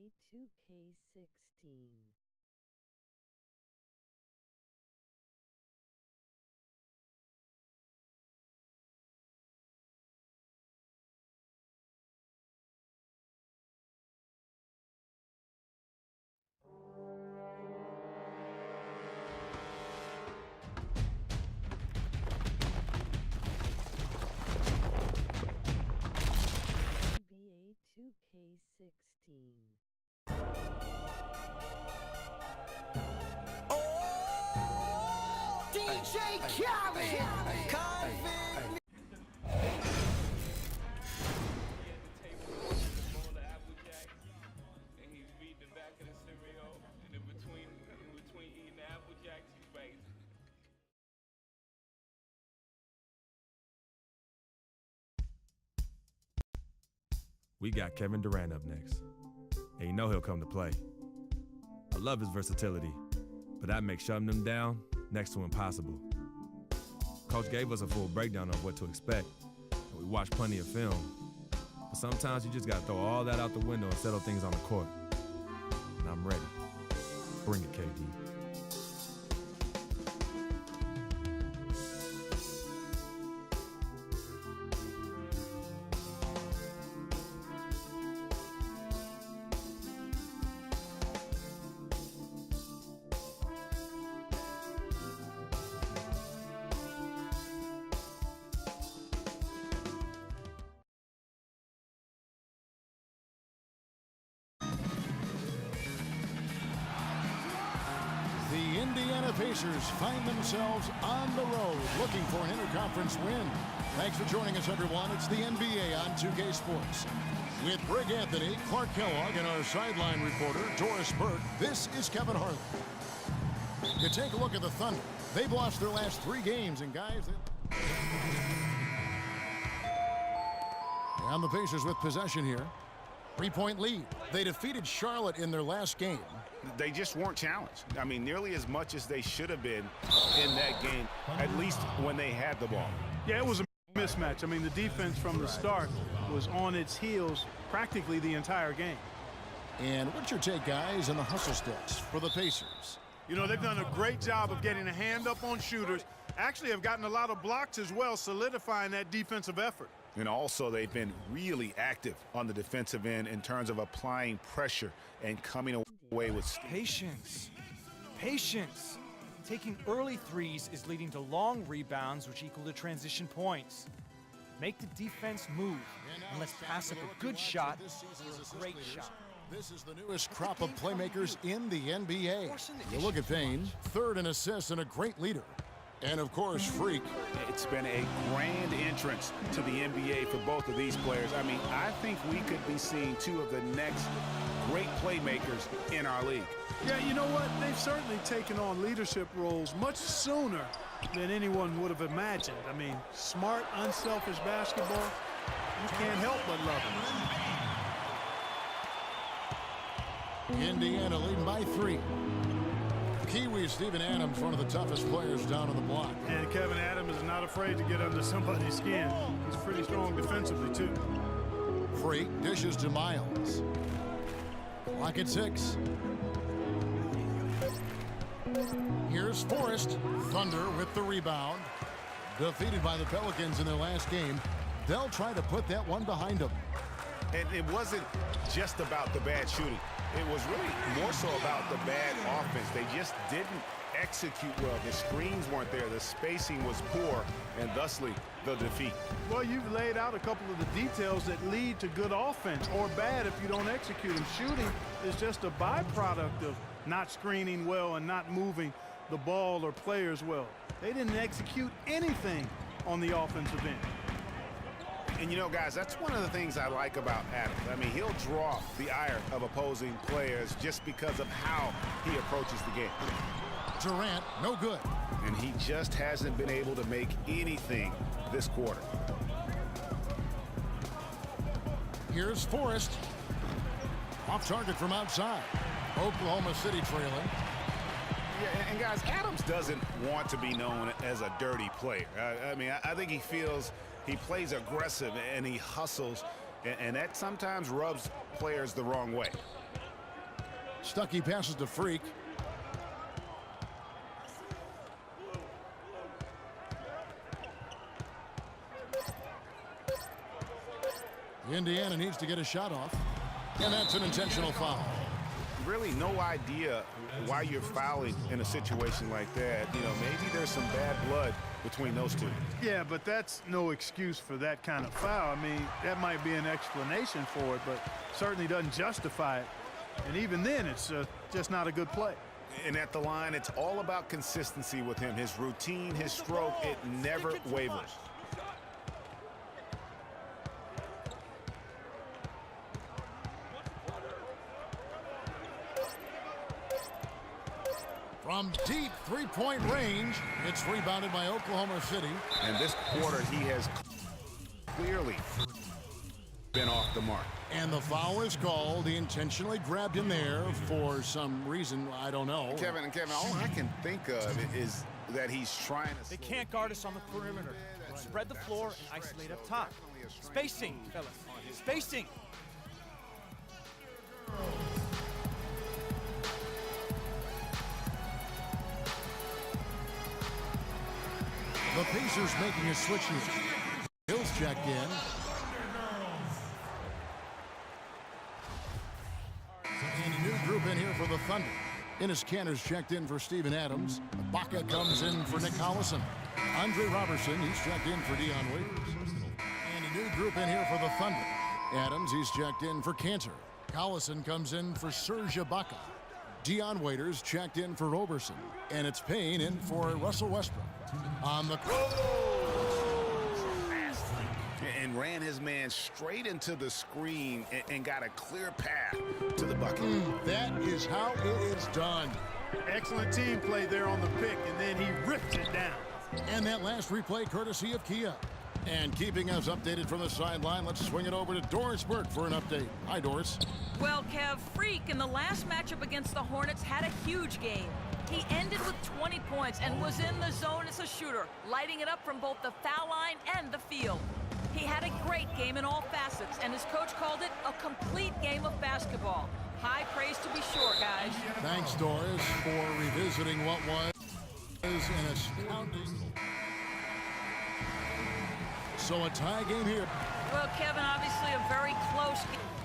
2K16. NBA 2K16. DJ Khaled, Convict. And he's reading the back of the cereal, and in between eating the Apple Jacks, he's writing. We got Kevin Durant up next, and you know he'll come to play. I love his versatility, but that makes shutting him down next to impossible. Coach gave us a full breakdown of what to expect, and we watched plenty of film. But sometimes you just gotta throw all that out the window and settle things on the court. And I'm ready. Bring it, KD. The Indiana Pacers find themselves on the road looking for an interconference win. Thanks for joining us, everyone. It's the NBA on 2K Sports. With Greg Anthony, Clark Kellogg, and our sideline reporter, Doris Burke, this is Kevin Harlan. You take a look at the Thunder. They've lost their last 3 games, and guys... And the Pacers with possession here. 3-point lead. They defeated Charlotte in their last game. They just weren't challenged. I mean, nearly as much as they should have been in that game, at least when they had the ball. Yeah, it was a mismatch. I mean, the defense from the start was on its heels practically the entire game. And what's your take, guys, on the hustle stats for the Pacers? You know, they've done a great job of getting a hand up on shooters. Actually have gotten a lot of blocks as well, solidifying that defensive effort. And also, they've been really active on the defensive end in terms of applying pressure and coming away with Patience. Patience. Taking early threes is leading to long rebounds, which equal to transition points. Make the defense move, and let's pass up a good shot for a great shot. This is the newest crop of playmakers in the NBA. You look at Payne, 3rd in assists and a great leader. And, of course, Freak. It's been a grand entrance to the NBA for both of these players. I mean, I think we could be seeing 2 of the next great playmakers in our league. Yeah, you know what? They've certainly taken on leadership roles much sooner than anyone would have imagined. I mean, smart, unselfish basketball, you can't help but love it. Indiana leading by 3. Kiwi Steven Adams, one of the toughest players down on the block. And Kevin Adams is not afraid to get under somebody's skin. He's pretty strong defensively, too. Freak dishes to Miles. Clock at 6. Here's Forrest. Thunder with the rebound. Defeated by the Pelicans in their last game. They'll try to put that one behind them. And it wasn't just about the bad shooting. It was really more so about the bad offense. They just didn't execute well. The screens weren't there. The spacing was poor, and thusly the defeat. Well, you've laid out a couple of the details that lead to good offense, or bad if you don't execute them. Shooting is just a byproduct of not screening well and not moving the ball or players well. They didn't execute anything on the offensive end. And, you know, guys, that's one of the things I like about Adams. I mean, he'll draw the ire of opposing players just because of how he approaches the game. Durant, no good. And he just hasn't been able to make anything this quarter. Here's Forrest. Off target from outside. Oklahoma City trailing. Yeah, and guys, Adams doesn't want to be known as a dirty player. I mean, I think he feels he plays aggressive and he hustles, and that sometimes rubs players the wrong way. Stuckey passes to Freak. Indiana needs to get a shot off. And that's an intentional foul. Really no idea why you're fouling in a situation like that. You know, maybe there's some bad blood between those two. Yeah, but that's no excuse for that kind of foul. I mean, that might be an explanation for it, but certainly doesn't justify it. And even then, it's just not a good play. And at the line, it's all about consistency with him. His routine, his stroke, it never wavers. From deep three-point range, it's rebounded by Oklahoma City. And this quarter, he has clearly been off the mark. And the foul is called. He intentionally grabbed him there for some reason, I don't know. Kevin, all I can think of is that he's trying to... They can't guard us on the perimeter. Spread the floor and isolate up top. Spacing, fellas. Spacing. The Pacers making a switch here. Hill's checked in. And a new group in here for the Thunder. Enes Kanter's checked in for Steven Adams. Ibaka comes in for Nick Collison. Andre Robertson, he's checked in for Dion Waiters. And a new group in here for the Thunder. Adams, he's checked in for Kanter. Collison comes in for Serge Ibaka. Dion Waiters checked in for Roberson. And it's Payne in for Russell Westbrook. On the... And ran his man straight into the screen and got a clear path to the bucket. That is how it is done. Excellent team play there on the pick, and then he ripped it down. And that last replay courtesy of Kia. And keeping us updated from the sideline, let's swing it over to Doris Burke for an update. Hi, Doris. Well, Kev, Freak in the last matchup against the Hornets had a huge game. He ended with 20 points and was in the zone as a shooter, lighting it up from both the foul line and the field. He had a great game in all facets, and his coach called it a complete game of basketball. High praise to be sure, guys. Thanks, Doris, for revisiting what was an astounding... So a tie game here. Well, Kevin, obviously a very close game.